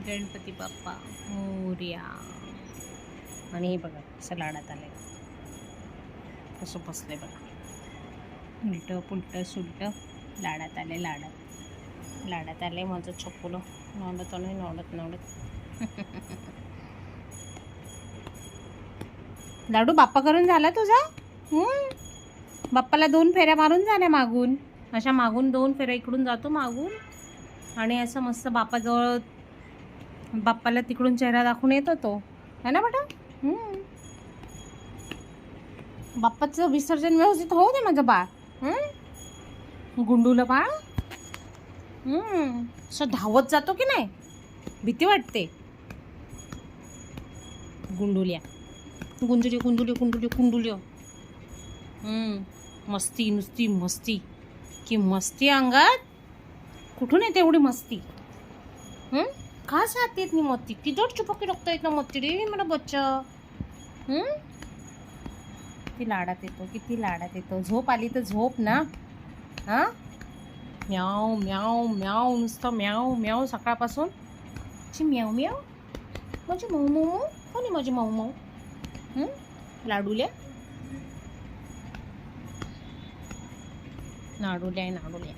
गणपती बाप्पा मोरया. आणि हे बघा कसं लाडात आलंय, कसं बसलंय बघा, उलटं पुलटं सुलटं लाडात आले. लाडात आले माझं छकुलं. नवडत आलं नवडत लाडू बाप्पा करून झाला तुझा. बाप्पाला 2 फेऱ्या मारून झाल्या मागून, अशा मागून 2 फेऱ्या इकडून जातो मागून, आणि असं मस्त बाप्पाजवळ बाप्पाला तिकडून चेहरा दाखवून येतो तो, है ना बेटा. बाप्पाचं विसर्जन व्यवस्थित होऊ दे माझं बाळ. गुंडूला बाळ असं धावत जातो की नाही, भीती वाटते. गुंडुल्या गुंजुली गुंडुली गुंडुली गुंडुल्या. मस्ती नुसती मस्ती की मस्ती अंगात. कुठून येते एवढी मस्ती. का साथ येत नाही मस्ती. किती चुपकी रक्त येत ना मस्ती रे मला बच्चा. किती लाडात येतो, किती लाडात येतो. झोप आली तर झोप ना. म्याव म्याव म्याव नुसतं म्याव म्याव सकाळपासून. म्याव म्याव माझी मऊ मऊ मऊ. कोणी माझी मऊ मऊ. लाडूल्या नाडूल्या.